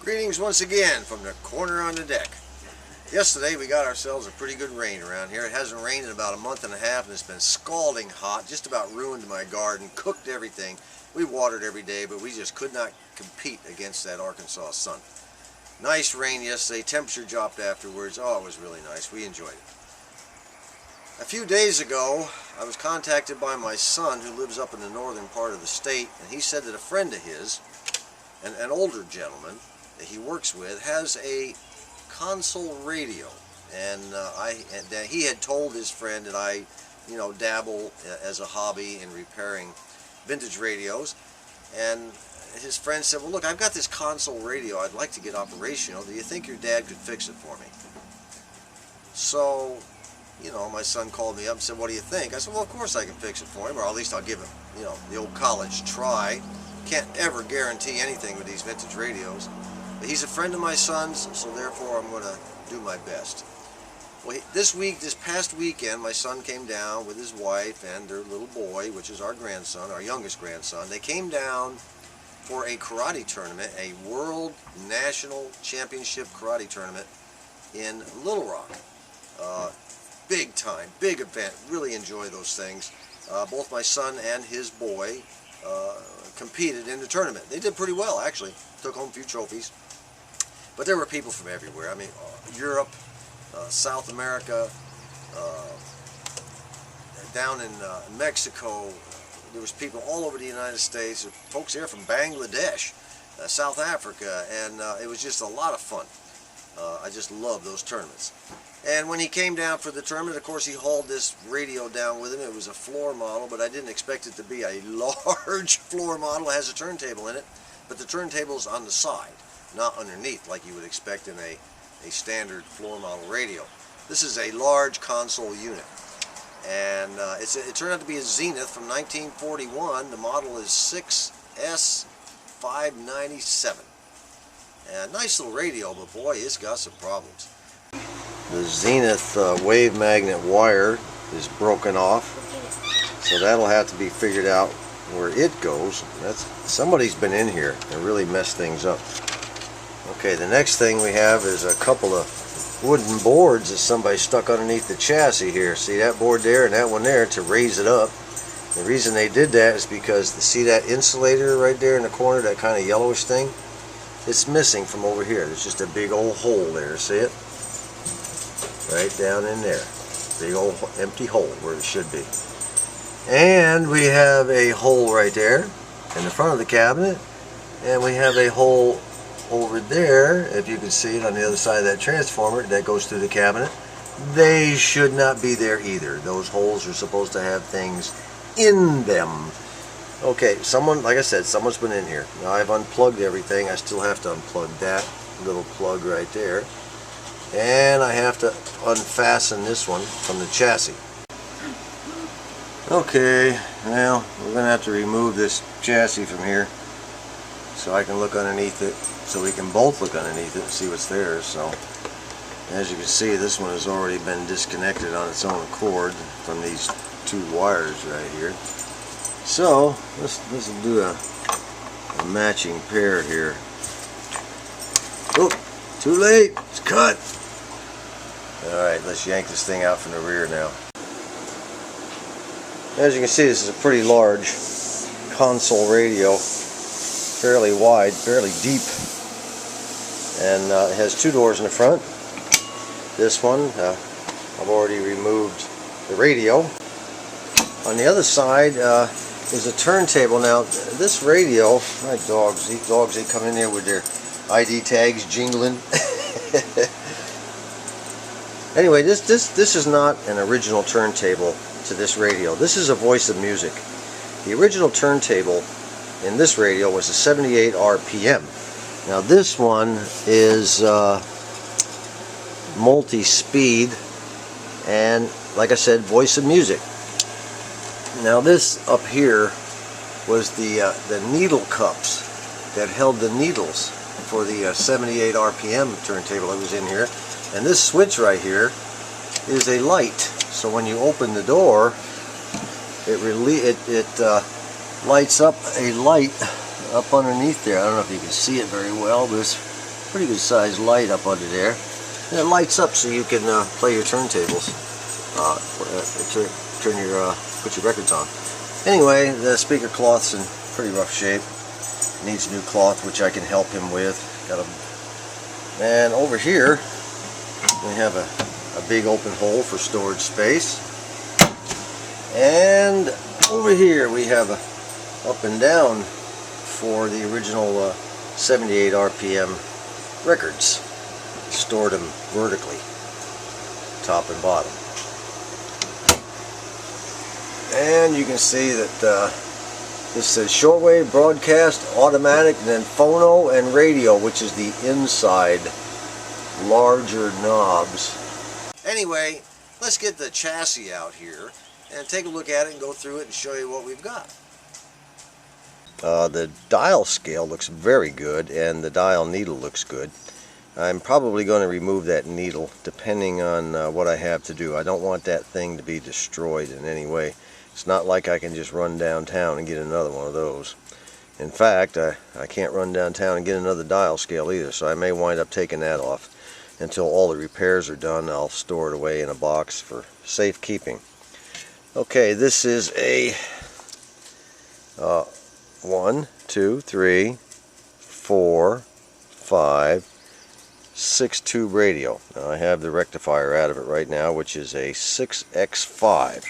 Greetings once again from the corner on the deck. Yesterday we got ourselves a pretty good rain around here. It hasn't rained in about a month and a half, and it's been scalding hot, just about ruined my garden, cooked everything. We watered every day, but we just could not compete against that Arkansas sun. Nice rain yesterday, temperature dropped afterwards. Oh, it was really nice. We enjoyed it. A few days ago, I was contacted by my son who lives up in the northern part of the state, and he said that a friend of his, an older gentleman that he works with, has a console radio, and he had told his friend that I, dabble as a hobby in repairing vintage radios, and his friend said, well, look, I've got this console radio I'd like to get operational. Do you think your dad could fix it for me? So, my son called me up and said, what do you think? I said, well, of course I can fix it for him, or at least I'll give him, the old college try. Can't ever guarantee anything with these vintage radios. But he's a friend of my son's, so therefore I'm going to do my best. Well, this past weekend, my son came down with his wife and their little boy, which is our grandson, our youngest grandson. They came down for a karate tournament, a World National Championship karate tournament in Little Rock. Big time, big event, really enjoy those things. Both my son and his boy competed in the tournament. They did pretty well, actually. Took home a few trophies. But there were people from everywhere. I mean, Europe, South America, down in Mexico. There was people all over the United States. Folks here from Bangladesh, South Africa, and it was just a lot of fun. I just love those tournaments. And when he came down for the tournament, of course, he hauled this radio down with him. It was a floor model, but I didn't expect it to be a large floor model. It has a turntable in it, but the turntable's on the side, not underneath like you would expect in a standard floor model radio. This is a large console unit, and it turned out to be a Zenith from 1941. The model is 6S597. And nice little radio, but boy, it's got some problems. The Zenith wave magnet wire is broken off, so that'll have to be figured out where it goes. Somebody's been in here and really messed things up. Okay, the next thing we have is a couple of wooden boards that somebody stuck underneath the chassis here. See that board there and that one there to raise it up. The reason they did that is because, see that insulator right there in the corner, that kind of yellowish thing? It's missing from over here. There's just a big old hole there. See it? Right down in there. Big old empty hole where it should be. And we have a hole right there in the front of the cabinet. And we have a hole over there, if you can see it on the other side of that transformer, that goes through the cabinet. They should not be there either. Those holes are supposed to have things in them. Okay, like I said, someone's been in here. Now I've unplugged everything. I still have to unplug that little plug right there. And I have to unfasten this one from the chassis. Okay, well, we're going to have to remove this chassis from here so I can look underneath it, so we can both look underneath it and see what's there. So, as you can see, this one has already been disconnected on its own accord from these two wires right here. So, let's do a matching pair here. Oh, too late. It's cut. Alright, let's yank this thing out from the rear now. As you can see, this is a pretty large console radio. Fairly wide, fairly deep. And it has two doors in the front. This one, I've already removed the radio. On the other side is a turntable. Now, this radio, my dogs, these dogs, they come in there with their ID tags jingling. Anyway, this is not an original turntable to this radio. This is a Voice of Music. The original turntable in this radio was a 78 RPM. Now this one is multi-speed, and like I said, Voice of Music. Now this up here was the needle cups that held the needles for the 78 RPM turntable that was in here. And this switch right here is a light. So when you open the door, it lights up a light up underneath there. I don't know if you can see it very well, but it's pretty good sized light up under there. And it lights up so you can play your turntables, put your records on. Anyway, the speaker cloth's in pretty rough shape. Needs new cloth, which I can help him with. And over here we have a big open hole for storage space. And over here we have a up and down for the original 78 RPM records. Stored them vertically, top and bottom. And you can see that this says shortwave, broadcast, automatic, and then phono and radio, which is the inside larger knobs. Anyway, let's get the chassis out here and take a look at it and go through it and show you what we've got. The dial scale looks very good, and the dial needle looks good. I'm probably going to remove that needle depending on what I have to do. I don't want that thing to be destroyed in any way. It's not like I can just run downtown and get another one of those. In fact, I can't run downtown and get another dial scale either, so I may wind up taking that off. Until all the repairs are done, I'll store it away in a box for safekeeping. Okay, this is a 1, 2, 3, 4, 5, 6 tube radio. Now I have the rectifier out of it right now, which is a 6X5.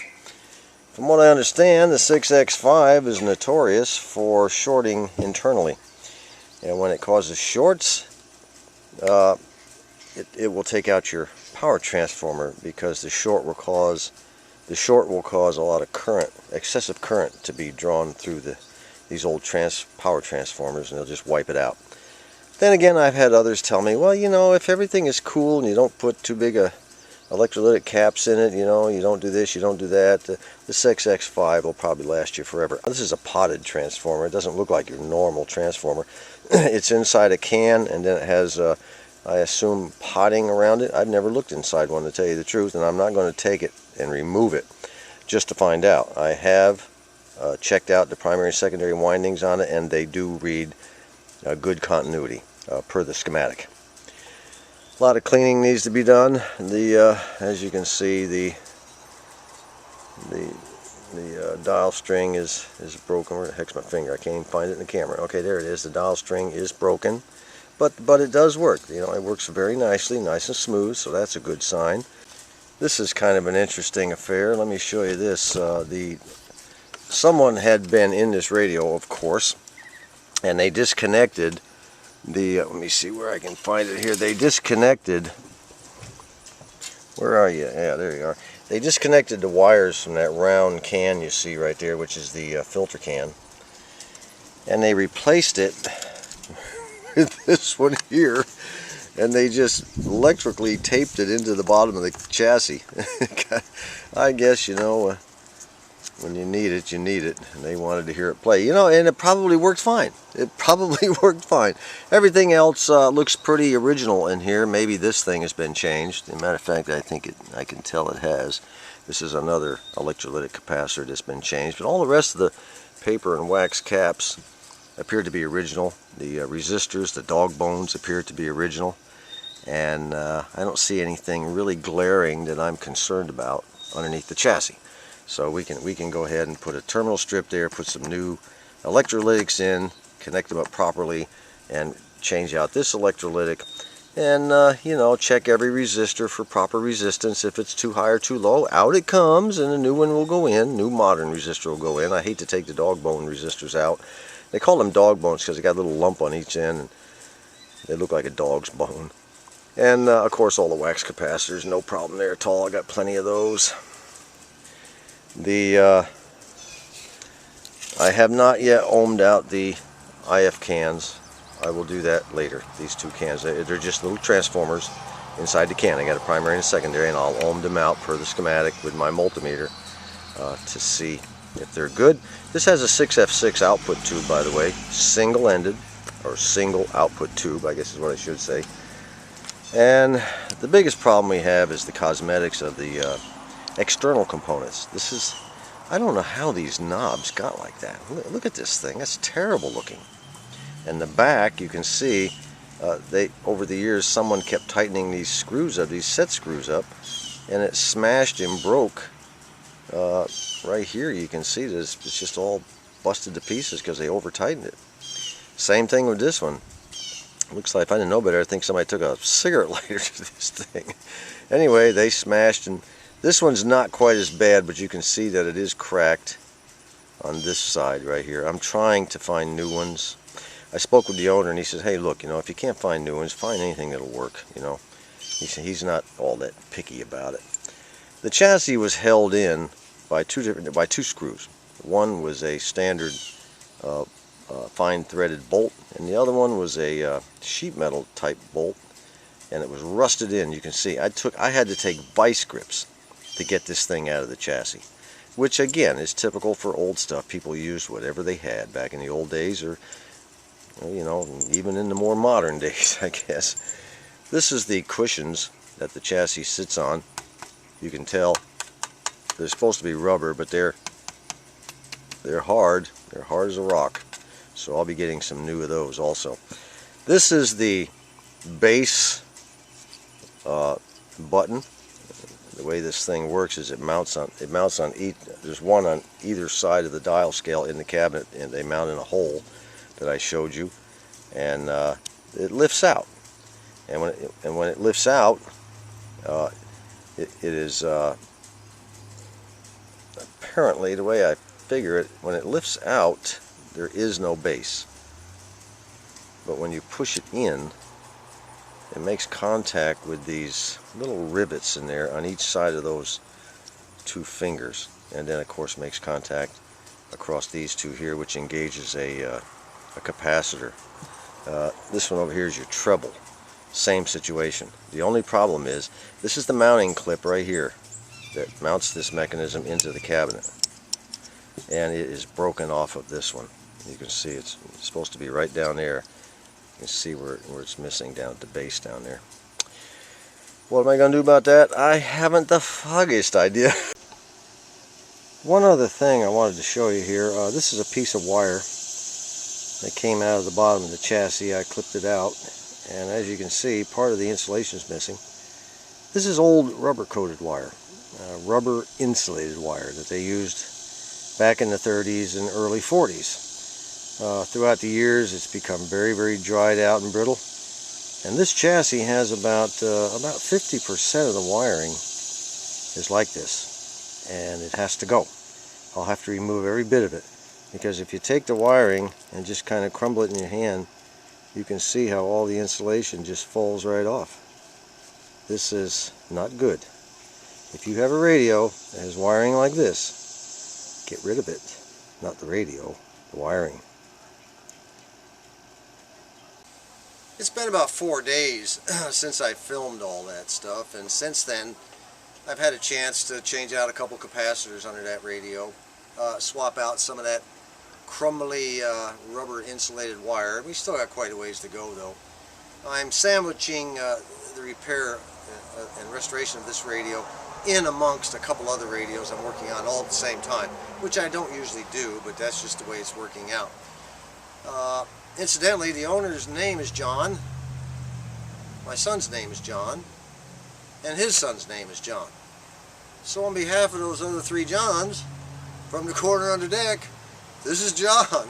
From what I understand, the 6X5 is notorious for shorting internally, and when it causes shorts, it will take out your power transformer, because the short will cause a lot of current, excessive current, to be drawn through these old power transformers, and they'll just wipe it out. Then again, I've had others tell me, well, you know, if everything is cool and you don't put too big a electrolytic caps in it, you know, you don't do this, you don't do that, the 6X5 will probably last you forever. This is a potted transformer. It doesn't look like your normal transformer. It's inside a can, and then it has, I assume, potting around it. I've never looked inside one, to tell you the truth, and I'm not going to take it and remove it just to find out. I have checked out the primary and secondary windings on it, and they do read good continuity per the schematic. A lot of cleaning needs to be done. As you can see, the dial string is broken. Where the heck's my finger? I can't even find it in the camera. Okay, there it is. The dial string is broken, but it does work. You know, it works very nicely, nice and smooth, so that's a good sign. This is kind of an interesting affair. Let me show you this. Someone had been in this radio, of course, and they disconnected let me see where I can find it here. They disconnected, where are you? Yeah, there you are. They disconnected the wires from that round can you see right there, which is the filter can, and they replaced it with this one here, and they just electrically taped it into the bottom of the chassis. I guess, you know, when you need it, and they wanted to hear it play. You know, and it probably worked fine. It probably worked fine. Everything else looks pretty original in here. Maybe this thing has been changed. As a matter of fact, I can tell it has. This is another electrolytic capacitor that's been changed. But all the rest of the paper and wax caps appear to be original. The resistors, the dog bones, appear to be original. And I don't see anything really glaring that I'm concerned about underneath the chassis. So we can go ahead and put a terminal strip there, put some new electrolytics in, connect them up properly, and change out this electrolytic, and you know, check every resistor for proper resistance. If it's too high or too low, out it comes, and a new one will go in. New modern resistor will go in. I hate to take the dog bone resistors out. They call them dog bones because they got a little lump on each end, and they look like a dog's bone. And of course, all the wax capacitors, no problem there at all. I got plenty of those. I have not yet ohmed out the IF cans. I will do that later. These two cans, they're just little transformers inside the can. I got a primary and a secondary, and I'll ohm them out per the schematic with my multimeter to see if they're good. This has a 6F6 output tube, by the way, single-ended, or single output tube, I guess is what I should say. And the biggest problem we have is the cosmetics of the external components. This is, I don't know how these knobs got like that. Look at this thing. That's terrible looking. And the back, you can see over the years, someone kept tightening these screws up, these set screws up, and it smashed and broke. Right here you can see this, it's just all busted to pieces because they over tightened it. Same thing with this one. Looks like, if I didn't know better, I think somebody took a cigarette lighter to this thing. Anyway, they smashed, and this one's not quite as bad, but you can see that it is cracked on this side right here. I'm trying to find new ones. I spoke with the owner, and he says, hey, look, if you can't find new ones, find anything that'll work, He said he's not all that picky about it. The chassis was held in by two screws. One was a standard fine threaded bolt, and the other one was a sheet metal type bolt, and it was rusted in. You can see I had to take vice grips to get this thing out of the chassis, which again is typical for old stuff. People used whatever they had back in the old days, or even in the more modern days, I guess. This is the cushions that the chassis sits on. You can tell they're supposed to be rubber, but they're hard. They're hard as a rock. So I'll be getting some new of those also. This is the base button. The way this thing works is it mounts on each. There's one on either side of the dial scale in the cabinet, and they mount in a hole that I showed you, and it lifts out. And when it lifts out, it is apparently, the way I figure it, when it lifts out, there is no base. But when you push it in, it makes contact with these little rivets in there on each side of those two fingers, and then of course makes contact across these two here, which engages a capacitor. This one over here is your treble. Same situation. The only problem is, this is the mounting clip right here that mounts this mechanism into the cabinet, and it is broken off of this one. You can see it's supposed to be right down there. You can see where it's missing down at the base down there. What am I going to do about that? I haven't the foggiest idea. One other thing I wanted to show you here. This is a piece of wire that came out of the bottom of the chassis. I clipped it out, and as you can see, part of the insulation is missing. This is old rubber coated wire, rubber insulated wire that they used back in the 30s and early 40s. Throughout the years, it's become very, very dried out and brittle. And this chassis has about 50% of the wiring is like this, and it has to go. I'll have to remove every bit of it, because if you take the wiring and just kind of crumble it in your hand, you can see how all the insulation just falls right off. This is not good. If you have a radio that has wiring like this, get rid of it. Not the radio, the wiring. It's been about 4 days since I filmed all that stuff, and since then I've had a chance to change out a couple capacitors under that radio, swap out some of that crumbly rubber insulated wire. We still got quite a ways to go though. I'm sandwiching the repair and restoration of this radio in amongst a couple other radios I'm working on all at the same time, which I don't usually do, but that's just the way it's working out. Incidentally, the owner's name is John, my son's name is John, and his son's name is John. So on behalf of those other 3 Johns from the corner on the deck, this is John.